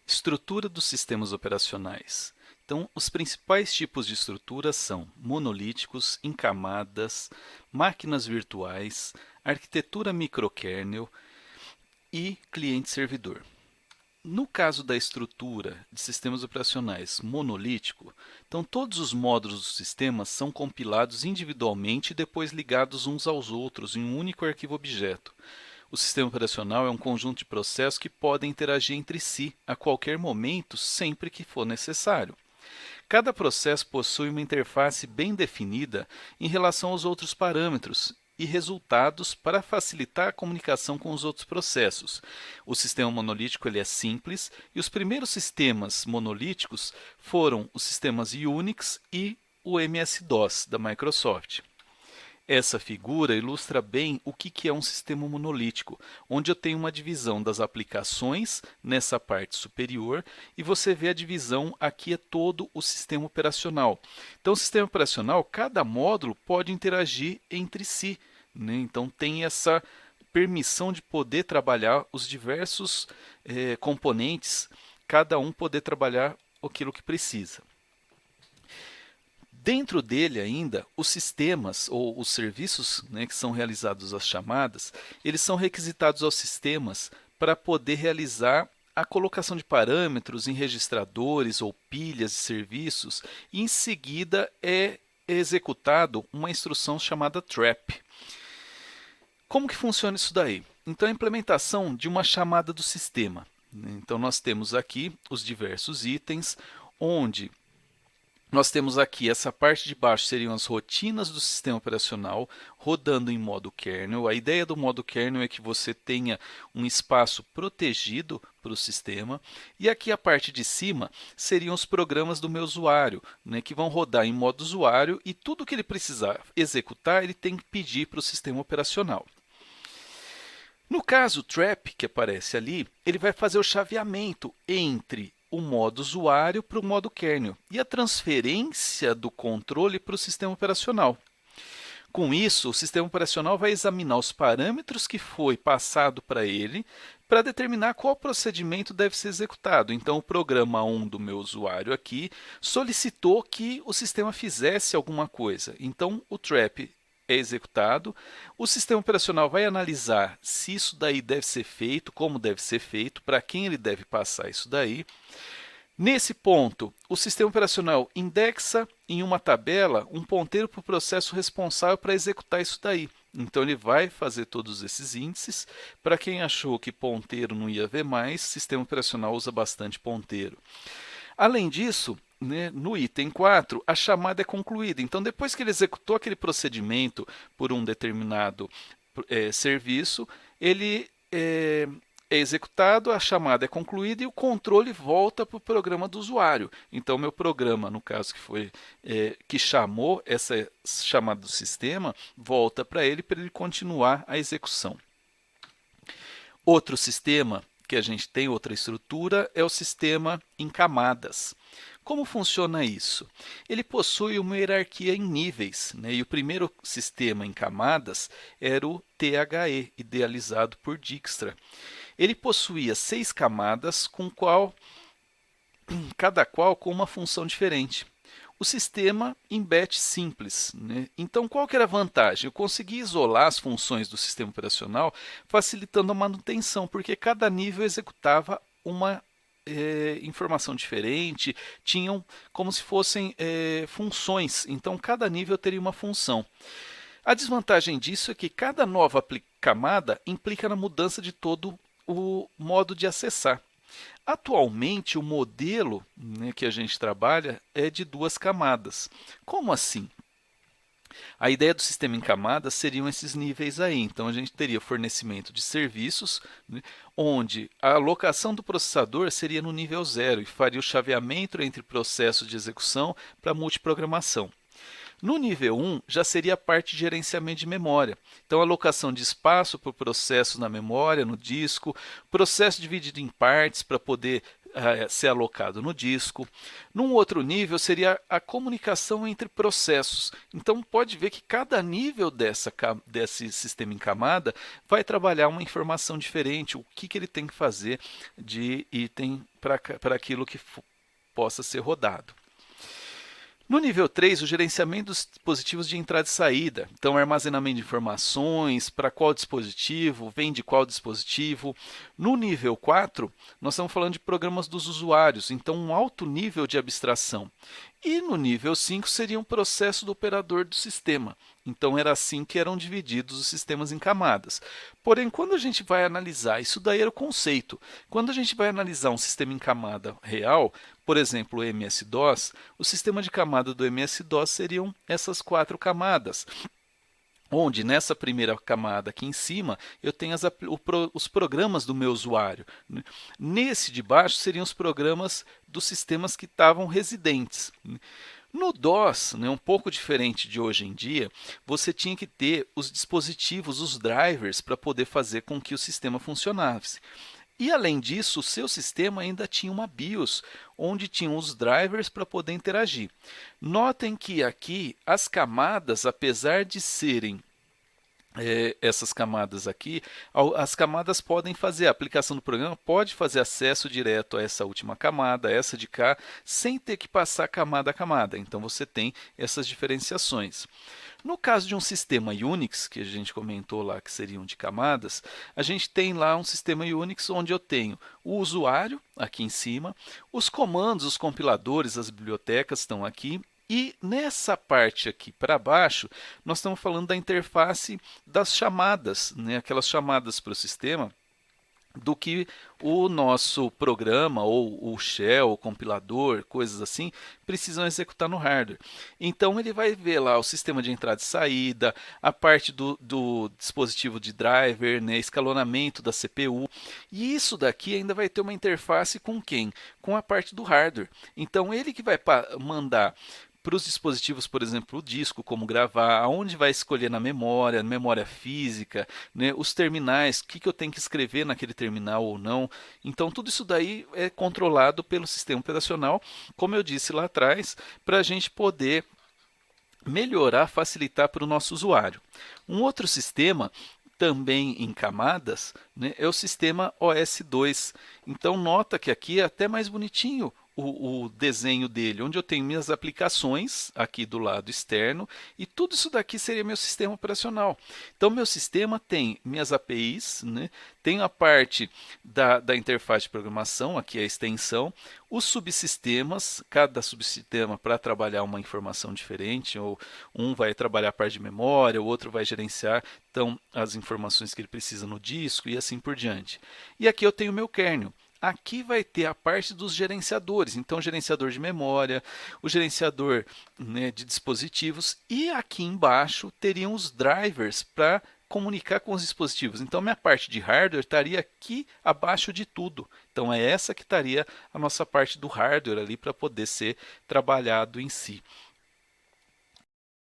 Estrutura dos sistemas operacionais. Então, os principais tipos de estrutura são monolíticos, em camadas, máquinas virtuais, arquitetura microkernel e cliente-servidor. No caso da estrutura de sistemas operacionais monolítico, então todos os módulos do sistema são compilados individualmente e depois ligados uns aos outros em um único arquivo objeto. O sistema operacional é um conjunto de processos que podem interagir entre si a qualquer momento, sempre que for necessário. Cada processo possui uma interface bem definida em relação aos outros parâmetros e resultados para facilitar a comunicação com os outros processos. O sistema monolítico ele é simples e os primeiros sistemas monolíticos foram os sistemas Unix e o MS-DOS da Microsoft. Essa figura ilustra bem o que é um sistema monolítico, onde eu tenho uma divisão das aplicações nessa parte superior e você vê a divisão aqui é todo o sistema operacional. Então, o sistema operacional, cada módulo pode interagir entre si, né? Então, tem essa permissão de poder trabalhar os diversos componentes, cada um poder trabalhar aquilo que precisa. Dentro dele ainda, os sistemas ou os serviços, né, que são realizados as chamadas, eles são requisitados aos sistemas para poder realizar a colocação de parâmetros em registradores ou pilhas de serviços e em seguida é executado uma instrução chamada trap. Como que funciona isso daí? Então, a implementação de uma chamada do sistema. Então, nós temos aqui os diversos itens, onde nós temos aqui essa parte de baixo seriam as rotinas do sistema operacional rodando em modo kernel. A ideia do modo kernel é que você tenha um espaço protegido para o sistema. E aqui a parte de cima seriam os programas do meu usuário, né, que vão rodar em modo usuário e tudo que ele precisar executar, ele tem que pedir para o sistema operacional. No caso, o trap, que aparece ali, ele vai fazer o chaveamento entre o modo usuário para o modo kernel e a transferência do controle para o sistema operacional. Com isso, o sistema operacional vai examinar os parâmetros que foi passado para ele para determinar qual procedimento deve ser executado. Então, o programa 1 do meu usuário aqui solicitou que o sistema fizesse alguma coisa. Então, o trap é executado, o sistema operacional vai analisar se isso daí deve ser feito, como deve ser feito, para quem ele deve passar isso daí. Nesse ponto, o sistema operacional indexa em uma tabela um ponteiro para o processo responsável para executar isso daí. Então, ele vai fazer todos esses índices. Para quem achou que ponteiro não ia ver mais, o sistema operacional usa bastante ponteiro. Além disso, né, no item 4, a chamada é concluída. Então, depois que ele executou aquele procedimento por um determinado serviço, ele é executado, a chamada é concluída e o controle volta para o programa do usuário. Então, meu programa, no caso que chamou essa chamada do sistema, volta para ele continuar a execução. Outro sistema que a gente tem, outra estrutura, é o sistema em camadas. Como funciona isso? Ele possui uma hierarquia em níveis, né? E o primeiro sistema em camadas era o THE, idealizado por Dijkstra. Ele possuía 6 camadas, cada qual com uma função diferente. O sistema em batch simples, né? Então, qual que era a vantagem? Eu consegui isolar as funções do sistema operacional, facilitando a manutenção, porque cada nível executava uma informação diferente, tinham como se fossem funções, então cada nível teria uma função. A desvantagem disso é que cada nova camada implica na mudança de todo o modo de acessar. Atualmente, o modelo, né, que a gente trabalha é de 2 camadas. Como assim? A ideia do sistema em camadas seriam esses níveis aí. Então, a gente teria fornecimento de serviços, né, onde a alocação do processador seria no nível 0 e faria o chaveamento entre processos de execução para multiprogramação. No nível 1, já seria a parte de gerenciamento de memória. Então, alocação de espaço para o processo na memória, no disco, processo dividido em partes para poder ser alocado no disco. Num outro nível seria a comunicação entre processos. Então pode ver que cada nível desse sistema em camada vai trabalhar uma informação diferente, o que ele tem que fazer de item para aquilo que possa ser rodado. No nível 3, o gerenciamento dos dispositivos de entrada e saída. Então, armazenamento de informações, para qual dispositivo, vem de qual dispositivo. No nível 4, nós estamos falando de programas dos usuários, então um alto nível de abstração. E no nível 5 seria um processo do operador do sistema. Então era assim que eram divididos os sistemas em camadas. Porém, quando a gente vai analisar, isso daí era o conceito. Quando a gente vai analisar um sistema em camada real, por exemplo, o MS-DOS, o sistema de camada do MS-DOS seriam essas 4 camadas. Onde nessa primeira camada aqui em cima eu tenho os programas do meu usuário. Nesse de baixo seriam os programas dos sistemas que estavam residentes. No DOS, um pouco diferente de hoje em dia, você tinha que ter os dispositivos, os drivers, para poder fazer com que o sistema funcionasse. E além disso, o seu sistema ainda tinha uma BIOS, onde tinham os drivers para poder interagir. Notem que aqui as camadas, apesar de serem essas camadas aqui, as camadas podem fazer, a aplicação do programa pode fazer acesso direto a essa última camada, essa de cá, sem ter que passar camada a camada. Então você tem essas diferenciações. No caso de um sistema Unix, que a gente comentou lá que seriam de camadas, a gente tem lá um sistema Unix onde eu tenho o usuário aqui em cima, os comandos, os compiladores, as bibliotecas estão aqui. E nessa parte aqui para baixo, nós estamos falando da interface das chamadas, aquelas chamadas para o sistema, do que o nosso programa, ou o shell, o compilador, coisas assim, precisam executar no hardware. Então ele vai ver lá o sistema de entrada e saída, a parte do dispositivo de driver, escalonamento da CPU. E isso daqui ainda vai ter uma interface com quem? Com a parte do hardware. Então ele que vai mandar para os dispositivos, por exemplo, o disco, como gravar, aonde vai escolher na memória física, os terminais, o que eu tenho que escrever naquele terminal ou não. Então, tudo isso daí é controlado pelo sistema operacional, como eu disse lá atrás, para a gente poder melhorar, facilitar para o nosso usuário. Um outro sistema também em camadas, é o sistema OS2. Então nota que aqui é até mais bonitinho o desenho dele, onde eu tenho minhas aplicações aqui do lado externo e tudo isso daqui seria meu sistema operacional. Então meu sistema tem minhas APIs, tem a parte da interface de programação, aqui é a extensão, os subsistemas, cada subsistema para trabalhar uma informação diferente, ou um vai trabalhar a parte de memória, o outro vai gerenciar então as informações que ele precisa no disco e assim por diante. E aqui eu tenho o meu kernel. Aqui vai ter a parte dos gerenciadores, então gerenciador de memória, o gerenciador de dispositivos e aqui embaixo teriam os drivers para comunicar com os dispositivos. Então minha parte de hardware estaria aqui abaixo de tudo. Então é essa que estaria a nossa parte do hardware ali para poder ser trabalhado em si.